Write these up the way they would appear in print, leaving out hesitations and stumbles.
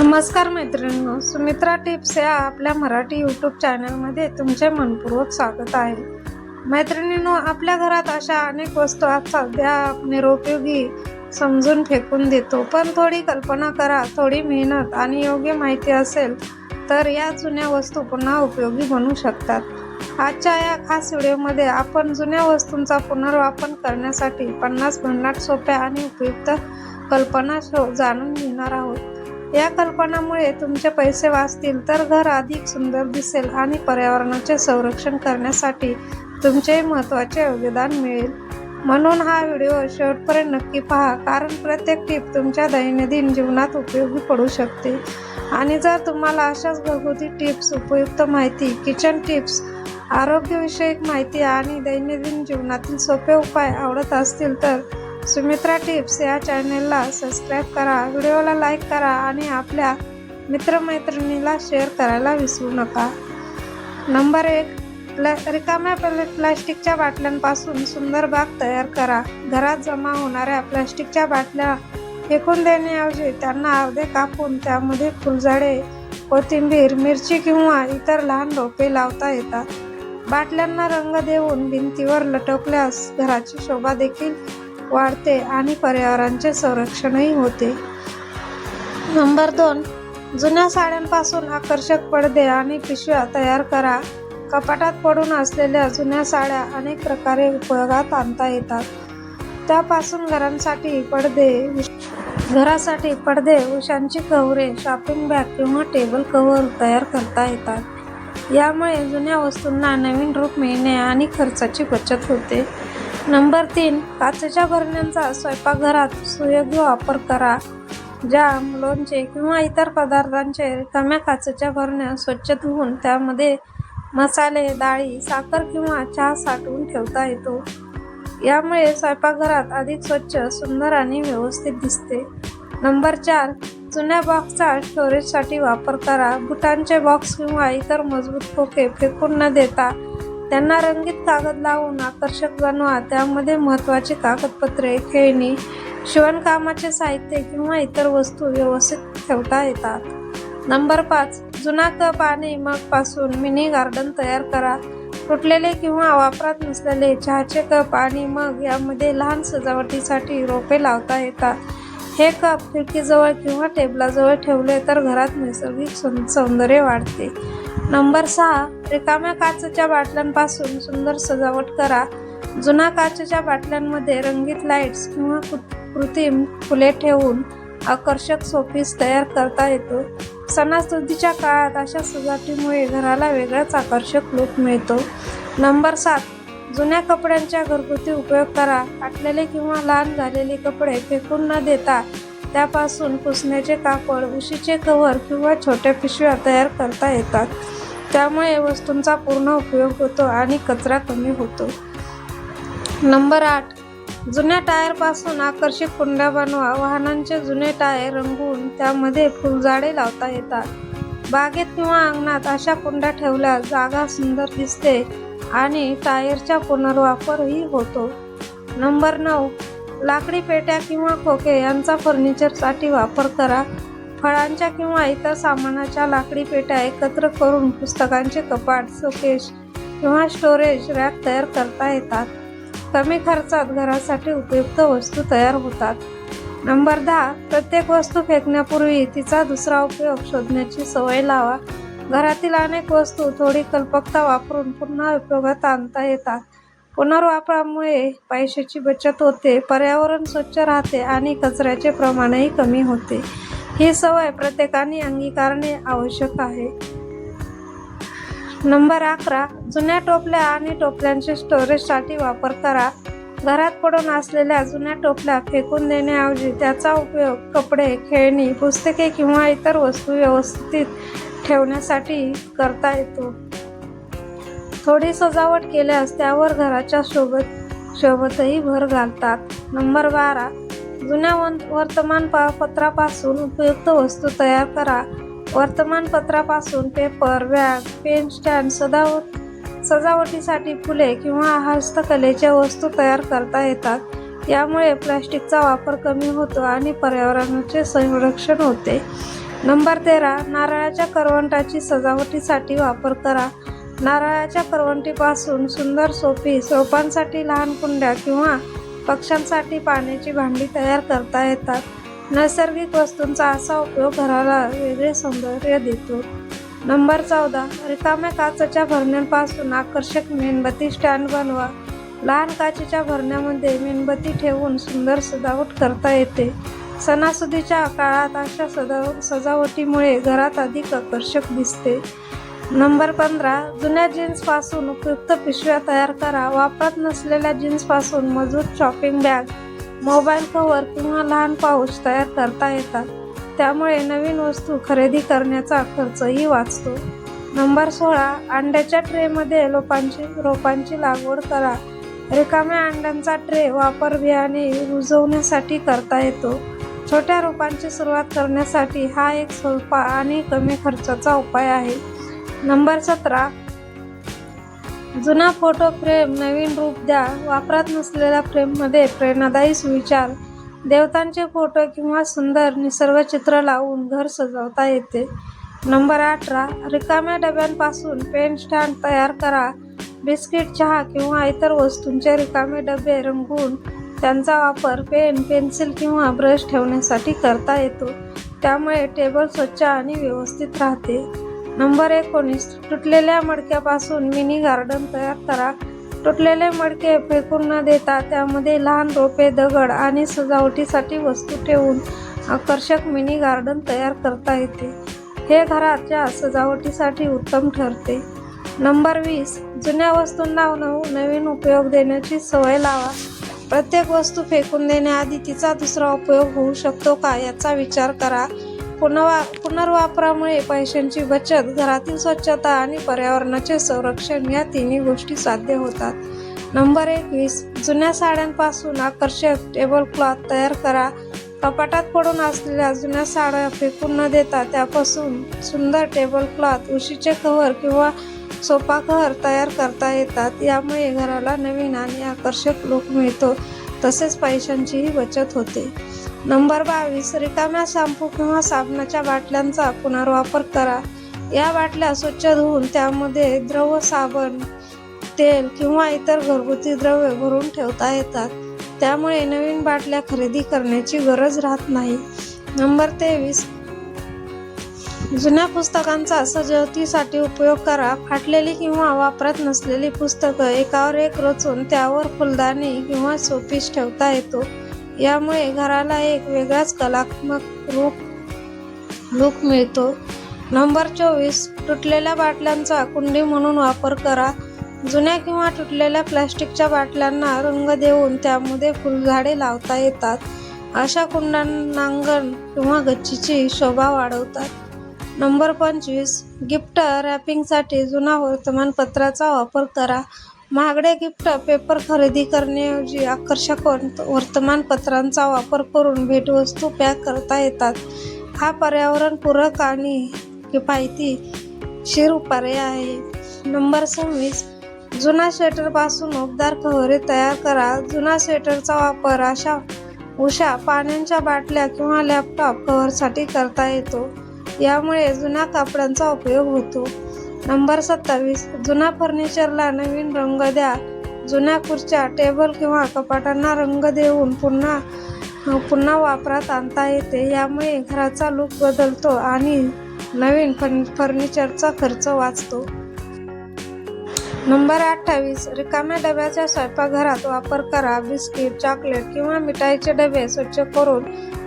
नमस्कार मैत्रिणींनो, सुमित्रा टिप्स या आपल्या मराठी यूट्यूब चॅनलमध्ये तुमचे मनपूर्वक स्वागत आहे. मैत्रिणींनो, आपल्या घरात अशा अनेक वस्तू असतात ज्या निरुपयोगी समजून फेकून देतो. पण थोडी कल्पना करा, थोडी मेहनत आणि योग्य माहिती असेल तर या जुन्या वस्तू पुन्हा उपयोगी बनू शकतात. आजच्या या खास व्हिडिओमध्ये आपण जुन्या वस्तूंचा पुनर्वापर करण्यासाठी 50 भन्नाट सोप्या आणि उपयुक्त कल्पना जाणून घेणार आहोत. या कल्पनामुळे तुमचे पैसे वाचतील, तर घर अधिक सुंदर दिसेल आणि पर्यावरणाचे संरक्षण करण्यासाठी तुमचे महत्त्वाचे योगदान मिळेल. म्हणून हा व्हिडिओ शेवटपर्यंत नक्की पहा, कारण प्रत्येक टिप तुमच्या दैनंदिन जीवनात उपयोगी पडू शकते. आणि जर तुम्हाला अशाच घरगुती टिप्स, उपयुक्त माहिती, किचन टिप्स, आरोग्यविषयक माहिती आणि दैनंदिन जीवनातील सोपे उपाय आवडत असतील तर सुमित्रा टिप्स या चॅनलला सबस्क्राईब करा, व्हिडिओला लाईक करा आणि आपल्या मित्रमैत्रिणीला शेअर करायला विसरू नका. नंबर 1. रिकाम्या प्लास्टिकच्या बाटल्यांपासून सुंदर बाग तयार करा. घरात जमा होणाऱ्या प्लास्टिकच्या बाटल्या फेकून देण्याऐवजी त्यांना अर्धे कापून त्यामध्ये फुलझाडे, कोथिंबीर, मिरची किंवा इतर लहान रोपे लावता येतात. बाटल्यांना रंग देऊन भिंतीवर लटकवल्यास घराची शोभा देखील वाढते आणि पर्यावरणाचे संरक्षणही होते. नंबर 2. जुन्या साड्यांपासून आकर्षक पडदे आणि पिशव्या तयार करा. कपाटात पडून असलेल्या जुन्या साड्या अनेक प्रकारे उपयोगात आणता येतात. त्यापासून घरासाठी पडदे, उशांची कव्हरे, शॉपिंग बॅग किंवा टेबल कव्हर तयार करता येतात. यामुळे जुन्या वस्तूंना नवीन रूप मिळणे आणि खर्चाची बचत होते. नंबर 3. काचेच्या बरण्यांचा स्वयंपाकघरात सुयोग्य वापर करा. जाम, लोणचे किंवा इतर पदार्थांचे रिकाम्या काचेच्या बरण्या स्वच्छ धुवून त्यामध्ये मसाले, डाळी, साखर किंवा चहा साठवून ठेवता येतो. यामुळे स्वयंपाकघरात अधिक स्वच्छ, सुंदर आणि व्यवस्थित दिसते. नंबर 4. जुन्या बॉक्सचा स्टोरेजसाठी वापर करा. बुटांचे बॉक्स किंवा इतर मजबूत खोके फेकून न देता त्यांना रंगीत कागद लावून आकर्षक बनवा. त्यामध्ये महत्त्वाची कागदपत्रे, खेळणी, शिवणकामाचे साहित्य किंवा इतर वस्तू व्यवस्थित ठेवता येतात. नंबर 5. जुना कप आणि मगपासून मिनी गार्डन तयार करा. तुटलेले किंवा वापरात नसलेले चहाचे कप आणि मग यामध्ये लहान सजावटीसाठी रोपे लावता येतात. हे कप खिडकीजवळ किंवा टेबलाजवळ ठेवले तर घरात नैसर्गिक सौंदर्य वाढते. नंबर 6. रिकाम्या काचेच्या बाटल्यांपासून सुंदर सजावट करा. जुन्या काचेच्या बाटल्यांमध्ये रंगीत लाईट्स किंवा कृत्रिम फुले ठेवून आकर्षक शोपीस तयार करता येतो. सणासुदीच्या काळात अशा सजावटीमुळे घराला वेगळाच आकर्षक लूक मिळतो. नंबर 7. जुन्या कपड्यांचा घरगुती उपयोग करा. फाटलेले किंवा लहान झालेले कपडे फेकून न देता त्यापासून पुसण्याचे कापड, उशीचे कव्हर किंवा छोट्या पिशव्या तयार करता येतात. त्यामुळे वस्तूंचा पूर्ण उपयोग होतो आणि कचरा कमी होतो. नंबर 8. जुन्या टायरपासून आकर्षक कुंड्या बनवा. वाहनांचे जुने टायर रंगवून त्यामध्ये फुलझाडे लावता येतात. बागेत किंवा अंगणात अशा कुंड्या ठेवल्यास जागा सुंदर दिसते आणि टायरचा पुनर्वापरही होतो. नंबर 9. लाकडी पेट्या किंवा खोके यांचा फर्निचरसाठी वापर करा. फळांच्या किंवा इतर सामानाच्या लाकडी पेट्या एकत्र करून पुस्तकांचे कपाट, शोकेस किंवा स्टोरेज रॅक तयार करता येतात. कमी खर्चात घरासाठी उपयुक्त वस्तू तयार होतात. नंबर 10. प्रत्येक वस्तू फेकण्यापूर्वी तिचा दुसरा उपयोग शोधण्याची सवय लावा. घरातील अनेक वस्तू थोडी कल्पकता वापरून पुन्हा उपयोगात आणता येतात. पुनर्वापरामुळे पैशाची बचत होते, पर्यावरण स्वच्छ राहते आणि कचऱ्याचे प्रमाणही कमी होते. ही सवय प्रत्येकाने अंगीकारणे आवश्यक आहे. नंबर 11. जुन्या टोपल्या आणि टोपल्यांचे स्टोरेजसाठी वापर करा. घरात पडून असलेल्या जुन्या टोपल्या फेकून देण्याऐवजी त्याचा उपयोग कपडे, खेळणी, पुस्तके किंवा इतर वस्तू व्यवस्थित ठेवण्यासाठी करता येतो. थोडी सजावट केल्यास त्यावर घराच्या शोभेतही भर घालतात. नंबर 12. जुन्या वर्तमानपत्रापासून उपयुक्त वस्तू तयार करा. वर्तमानपत्रापासून पेपर, बॅग, पेन स्टँड, सजावटीसाठी फुले किंवा हस्तकलेच्या वस्तू तयार करता येतात. यामुळे प्लास्टिकचा वापर कमी होतो आणि पर्यावरणाचे संरक्षण होते. नंबर 13. नारळाच्या करवंटाची सजावटीसाठी वापर करा. नारळाच्या करवंटीपासून सुंदर शोपीस, रोपांसाठी लहान कुंड्या किंवा पक्ष्यांसाठी पाण्याची भांडी तयार करता येतात. नैसर्गिक वस्तूंचा असा उपयोग घराला वेगळे सौंदर्य देतो. नंबर 14. रिकाम्या काचेच्या भरण्यांपासून आकर्षक मेणबत्ती स्टँड बनवा. लहान काचेच्या भरण्यामध्ये मेणबत्ती ठेवून सुंदर सजावट करता येते. सणासुदीच्या काळात अशा सजावटीमुळे घरात अधिक आकर्षक दिसते. नंबर 15. जुन्या जीन्सपासून उपयुक्त पिशव्या तयार करा. वापरात नसलेल्या जीन्सपासून मजबूत शॉपिंग बॅग, मोबाईल कव्हर किंवा लहान पाऊच तयार करता येतात. त्यामुळे नवीन वस्तू खरेदी करण्याचा खर्चही वाचतो. नंबर 16. अंड्याच्या ट्रेमध्ये रोपांची लागवड करा. रिकाम्या अंड्यांचा ट्रे वापर बियाणे रुजवण्यासाठी करता येतो. छोट्या रोपांची सुरुवात करण्यासाठी हा एक सोपा आणि कमी खर्चाचा उपाय आहे. नंबर 17. जुना फोटो फ्रेम नवीन रूप द्या. वापरात नसलेल्या फ्रेममध्ये प्रेरणादायी सुविचार, देवतांचे फोटो किंवा सुंदर निसर्गचित्र लावून घर सजवता येते. नंबर 18. रिकाम्या डब्यांपासून पेन स्टँड तयार करा. बिस्किट, चहा किंवा इतर वस्तूंचे रिकामे डबे रंगवून त्यांचा वापर पेन, पेन्सिल किंवा ब्रश ठेवण्यासाठी करता येतो. त्यामुळे टेबल स्वच्छ आणि व्यवस्थित राहते. नंबर 19. तुटलेल्या मडक्यापासून मिनी गार्डन तयार करा. तुटलेले मडके फेकून न देता त्यामध्ये लहान रोपे, दगड आणि सजावटीसाठी वस्तू ठेवून आकर्षक मिनी गार्डन तयार करता येते. हे घराच्या सजावटीसाठी उत्तम ठरते. नंबर 20. जुन्या वस्तूंना नवीन उपयोग देण्याची सवय लावा. प्रत्येक वस्तू फेकून देण्याआधी तिचा दुसरा उपयोग होऊ शकतो का याचा विचार करा. पुनर्वापरामुळे पैशांची बचत, घरातील स्वच्छता आणि पर्यावरणाचे संरक्षण या तिन्ही गोष्टी साध्य होतात. नंबर 21. जुन्या साड्यांपासून आकर्षक टेबल क्लॉथ तयार करा. कपाटात पडून असलेल्या जुन्या साड्या फेकून न देता त्यापासून सुंदर टेबल क्लॉथ, उशीचे कव्हर किंवा सोफा कव्हर तयार करता येतात. यामुळे घराला नवीन आणि आकर्षक लूक मिळतो, तसेच पैशांचीही बचत होते. नंबर 22. रिकाम्या शॅम्पू किंवा साबणाच्या बाटल्यांचा पुनर्वापर करा. या बाटल्या स्वच्छ धुवून त्यामध्ये द्रव साबण, तेल किंवा इतर घरगुती द्रव्ये भरून ठेवता येतात. त्यामुळे नवीन बाटल्या खरेदी करण्याची गरज राहत नाही. नंबर 23. जुन्या पुस्तकांचा सजावटीसाठी उपयोग करा. फाटलेली किंवा वापरात नसलेली पुस्तकं एकावर एक रचून त्यावर फुलदाणी किंवा शोपीस ठेवता येतो. यामुळे घराला एक वेगळाच कलात्मक लूक मिळतो. नंबर 24. तुटलेल्या बाटल्यांचा कुंडी म्हणून वापर करा. जुन्या किंवा तुटलेल्या प्लास्टिकच्या बाटल्यांना रंग देऊन त्यामध्ये फुलझाडे लावता येतात. अशा कुंड्यांना अंगण किंवा गच्चीची शोभा वाढवतात. नंबर 25. गिफ्ट रॅपिंगसाठी जुना वर्तमानपत्राचा वापर करा. महागडे गिफ्ट पेपर खरेदी करण्याऐवजी आकर्षक वर्तमानपत्रांचा वापर करून भेटवस्तू पॅक करता येतात. हा पर्यावरणपूरक आणि किफायतशीर पर्याय आहे. नंबर 26. जुना स्वेटरपासून उबदार कव्हरे तयार करा. जुना स्वेटरचा वापर उषा, पाण्याच्या बाटल्या किंवा लॅपटॉप कव्हरसाठी करता येतो. यामुळे जुन्या कापडांचा उपयोग होतो. नंबर 27. जुना फर्निचरला नवीन रंग द्या. जुन्या खुर्च्या, टेबल किंवा कपाटांना रंग देऊन पुन्हा वापरात आणता येते. यामुळे घराचा लूक बदलतो आणि नवीन फर्निचरचा खर्च वाचतो. नंबर 28. रिकाम्या डब्याचा स्वयंपाकघरात वापर करा. बिस्किट, चॉकलेट किंवा मिठाईचे डबे स्वच्छ करून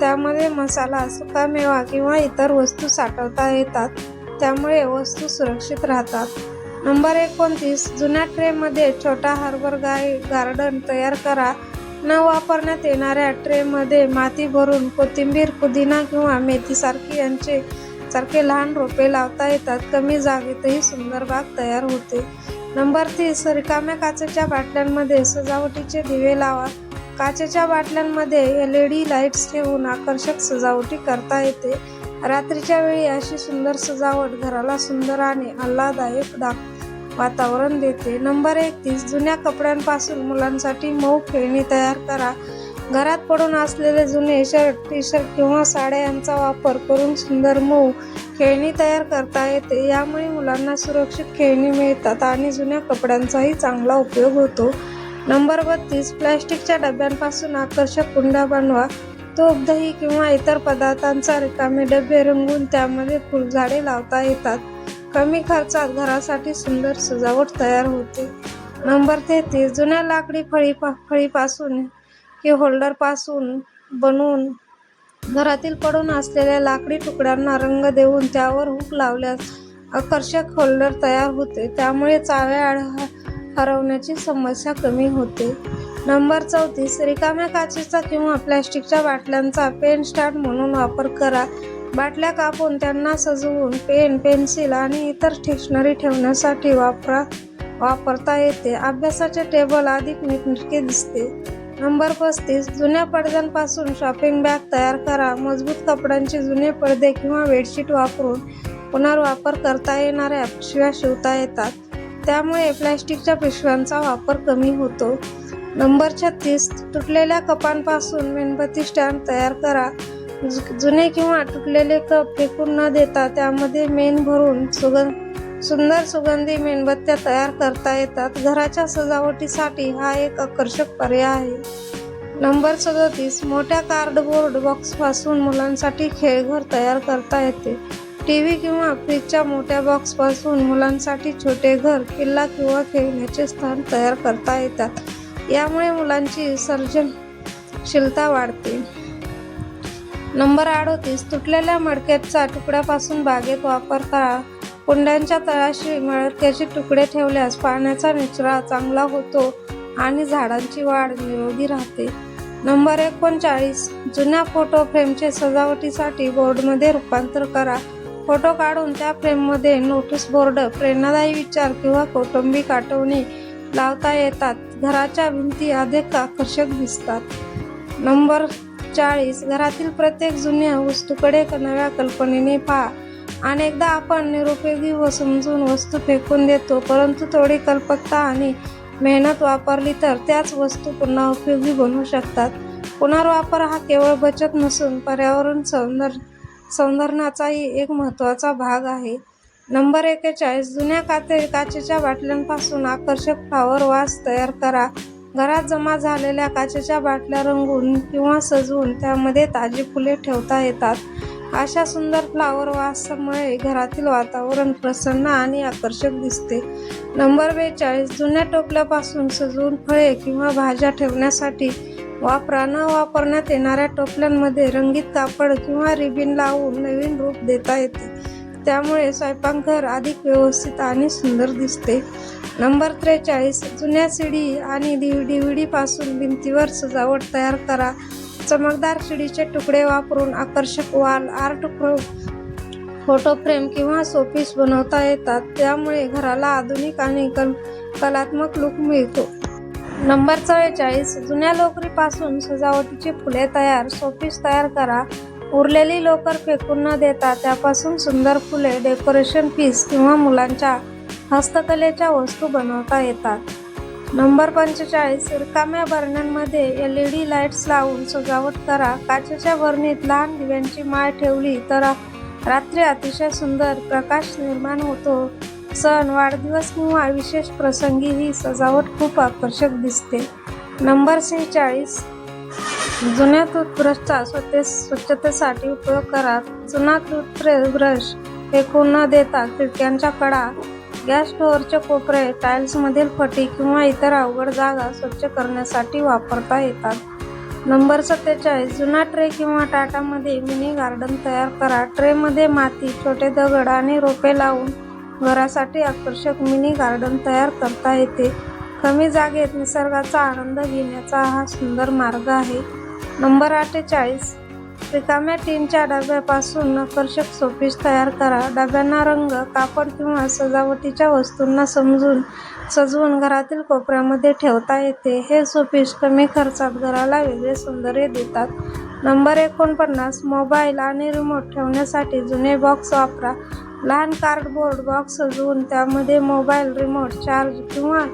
त्यामध्ये मसाला, सुकामेवा किंवा इतर वस्तू साठवता येतात. त्यामुळे वस्तू सुरक्षित राहतात. नंबर 29. जुन्या ट्रेमध्ये छोटा हार्बर गार्डन तयार करा. न वापरण्यात येणाऱ्या ट्रेमध्ये माती भरून कोथिंबीर, पुदिना किंवा मेथीसारखे लहान रोपे लावता येतात. कमी जागेतही सुंदर बाग तयार होते. नंबर 30. रिकाम्या काचेच्या बाटल्यांमध्ये सजावटीचे दिवे लावा. काचेच्या बाटल्यांमध्ये LED लाईट्स ठेवून आकर्षक सजावटी करता येते. रात्रीच्या वेळी अशी सुंदर सजावट घराला सुंदर आणि आल्हाददायक वातावरण देते. नंबर 31. जुन्या कपड्यांपासून मुलांसाठी मऊ खेळणी तयार करा. घरात पडून असलेले जुने शर्ट, टी शर्ट किंवा साड्या यांचा वापर करून सुंदर मऊ खेळणी तयार करता येते. यामुळे मुलांना सुरक्षित खेळणी मिळतात आणि जुन्या कपड्यांचाही चांगला उपयोग होतो. नंबर 32. प्लॅस्टिकच्या डब्यांपासून आकर्षक कुंड्या बनवा. तूप, दही किंवा इतर पदार्थांचा रिकामे डबे रंगवून त्यामध्ये फुलझाडे लावता येतात. कमी खर्चात घरासाठी सुंदर सजावट तयार होते. नंबर 33. जुन्या लाकडी फळीपासून की होल्डरपासून बनवून घरातील पडून असलेल्या लाकडी तुकड्यांना रंग देऊन त्यावर हुक लावल्यास आकर्षक होल्डर तयार होते. त्यामुळे चाव्या हरवण्याची समस्या कमी होते. नंबर 34. रिकाम्या काचेचा किंवा प्लॅस्टिकच्या बाटल्यांचा पेन स्टँड म्हणून वापर करा. बाटल्या कापून त्यांना सजवून पेन, पेन्सिल आणि इतर स्टेशनरी ठेवण्यासाठी वापरता येते. अभ्यासाचे टेबल अधिक नीटनेटके दिसते. नंबर 35. जुन्या पडद्यांपासून शॉपिंग बॅग तयार करा. मजबूत कपड्यांचे जुने पडदे किंवा बेडशीट वापरून पुनर्वापर करता येणाऱ्या पिशव्या शिवता येतात. त्यामुळे प्लॅस्टिकच्या पिशव्यांचा वापर कमी होतो. नंबर 36. तुटलेल्या कपांपासून मेणबत्ती स्टँड तयार करा. जुने किंवा तुटलेले कप फेकून न देता त्यामध्ये मेण भरून सुंदर सुगंधी मेणबत्त्या तयार करता येतात. घराच्या सजावटीसाठी हा एक आकर्षक पर्याय आहे. नंबर 37. मोठ्या कार्डबोर्ड बॉक्सपासून मुलांसाठी खेळघर तयार करता येते. टीव्ही किंवा फ्रीजच्या मोठ्या बॉक्सपासून मुलांसाठी छोटे घर, किल्ला किंवा खेळण्याचे स्थान तयार करता येतात. यामुळे मुलांची सर्जनशीलता वाढते. नंबर 38. तुटलेल्या मडक्याच्या तुकड्यापासून बागेत वापर करा. कुंड्यांच्या तळाशी मडक्याचे तुकडे ठेवल्यास पाण्याचा निचरा चांगला होतो आणि झाडांची वाढ निरोगी राहते. नंबर 39. जुन्या फोटो फ्रेमचे सजावटीसाठी बोर्डमध्ये रूपांतर करा. फोटो काढून त्या फ्रेममध्ये नोटीस बोर्ड, प्रेरणादायी विचार किंवा कौटुंबिक आठवणी लावता येतात. घराच्या भिंती अधिक आकर्षक दिसतात. नंबर 40. घरातील प्रत्येक जुन्या वस्तूकडे नव्या कल्पनेने पहा. अनेकदा आपण निरुपयोगी व समजून वस्तू फेकून देतो, परंतु थोडी कल्पकता आणि मेहनत वापरली तर त्याच वस्तू पुन्हा उपयोगी बनू शकतात. पुनर्वापर हा केवळ बचत नसून पर्यावरण सौंदर्याचाही एक महत्त्वाचा भाग आहे. नंबर 41. जुन्या काचेच्या बाटल्यांपासून आकर्षक फ्लॉवर वास तयार करा. घरात जमा झालेल्या काचेच्या बाटल्या रंगवून किंवा सजवून त्यामध्ये ताजी फुले ठेवता येतात. अशा सुंदर फ्लॉवर वासमुळे घरातील वातावरण प्रसन्न आणि आकर्षक दिसते. नंबर 42. जुन्या टोपल्यापासून सजवून फळे किंवा भाज्या ठेवण्यासाठी वापरा. न वापरण्यात येणाऱ्या टोपल्यांमध्ये रंगीत कापड किंवा रिबीन लावून नवीन रूप देता येते. त्यामुळे स्वयंपाकघर अधिक व्यवस्थित आणि सुंदर दिसते. नंबर 43. जुन्या सीडी आणि DVD पासून भिंतीवर सजावट तयार करा. चमकदार सीडीचे तुकडे वापरून आकर्षक वॉल आर्ट, फोटो फ्रेम किंवा शोपीस बनवता येतात. त्यामुळे घराला आधुनिक आणि कलात्मक लुक मिळतो. नंबर 44. जुन्या लोकरीपासून सजावटीची फुले तयार, शोपीस तयार करा. उरलेली लोकर फेकून न देता त्यापासून सुंदर फुले, डेकोरेशन पीस किंवा मुलांच्या हस्तकलेच्या वस्तू बनवता येतात. नंबर 45. रिकाम्या बरण्यांमध्ये LED लाईट्स लावून सजावट करा. काचेच्या बरणीत लहान दिव्यांची माळ ठेवली तर रात्री अतिशय सुंदर प्रकाश निर्माण होतो. सण, वाढदिवस किंवा विशेष प्रसंगी ही सजावट खूप आकर्षक दिसते. नंबर 46. जुन्या टूथब्रशचा स्वच्छतेसाठी उपयोग करा. जुना टूथब्रश फेकून न देता खिडक्यांच्या कडा, गॅस स्टोअरचे कोपरे, टाईल्समधील फटी किंवा इतर अवघड जागा स्वच्छ करण्यासाठी वापरता येतात. नंबर 47. जुना ट्रे किंवा ताटामध्ये मिनी गार्डन तयार करा. ट्रेमध्ये माती, छोटे दगड आणि रोपे लावून घरासाठी आकर्षक मिनी गार्डन तयार करता येते. कमी जागेत निसर्गाचा आनंद घेण्याचा हा सुंदर मार्ग आहे. नंबर 48. रिकाम्या टीनच्या डब्यापासून आकर्षक शोपीस तयार करा. डब्यांना रंग, कापड किंवा सजावटीच्या वस्तूंना सजवून घरातील कोपऱ्यामध्ये ठेवता येते. हे शोपीस कमी खर्चात घराला वेगळे सौंदर्य देतात. नंबर 49. मोबाईल आणि रिमोट ठेवण्यासाठी जुने बॉक्स वापरा. लहान कार्डबोर्ड बॉक्स सजवून त्यामध्ये मोबाईल, रिमोट, चार्ज किंवा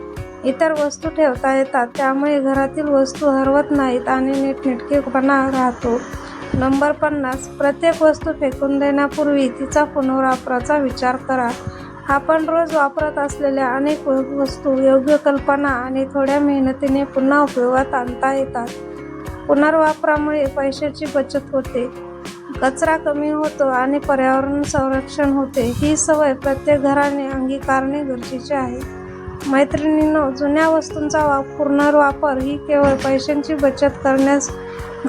इतर वस्तू ठेवता येतात, त्यामुळे घरातील वस्तू हरवत नाहीत आणि नीटनेटकेपणा राहतो. नंबर 50. प्रत्येक वस्तू फेकून देण्यापूर्वी तिचा पुनर्वापराचा विचार करा. आपण रोज वापरत असलेल्या अनेक वस्तू योग्य कल्पना आणि थोड्या मेहनतीने पुन्हा उपयोगात आणता येतात. पुनर्वापरामुळे पैशाची बचत होते, कचरा कमी होतो आणि पर्यावरण संरक्षण होते. ही सवय प्रत्येक घराने अंगीकारणे गरजेचे आहे. मैत्रिणींनो, जुन्या वस्तूंचा पुनर्वापर ही केवळ पैशांची बचत करण्यास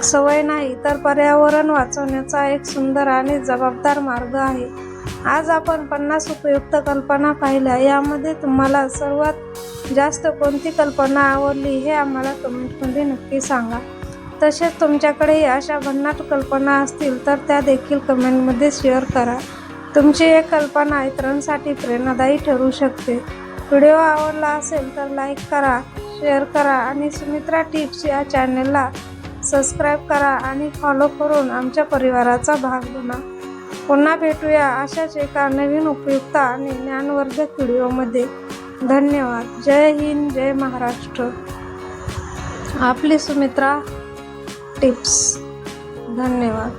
सवय नाही, तर पर्यावरण वाचवण्याचा एक सुंदर आणि जबाबदार मार्ग आहे. आज आपण 50 उपयुक्त कल्पना पाहिल्या. यामध्ये तुम्हाला सर्वात जास्त कोणती कल्पना आवडली हे आम्हाला कमेंटमध्ये नक्की सांगा. तसेच तुमच्याकडेही अशा भन्नाट कल्पना असतील तर त्या देखील कमेंटमध्ये शेअर करा. तुमची एक कल्पना इतरांसाठी प्रेरणादायी ठरू शकते. व्हिडिओ आवडला असेल तर लाईक करा, शेअर करा आणि सुमित्रा टिप्स या चॅनलला सबस्क्राईब करा आणि फॉलो करून आमच्या परिवाराचा भाग बना. पुन्हा भेटूया अशाच एका नवीन उपयुक्त आणि ज्ञानवर्धक व्हिडिओमध्ये. धन्यवाद. जय हिंद, जय महाराष्ट्र. आपली सुमित्रा टिप्स. धन्यवाद.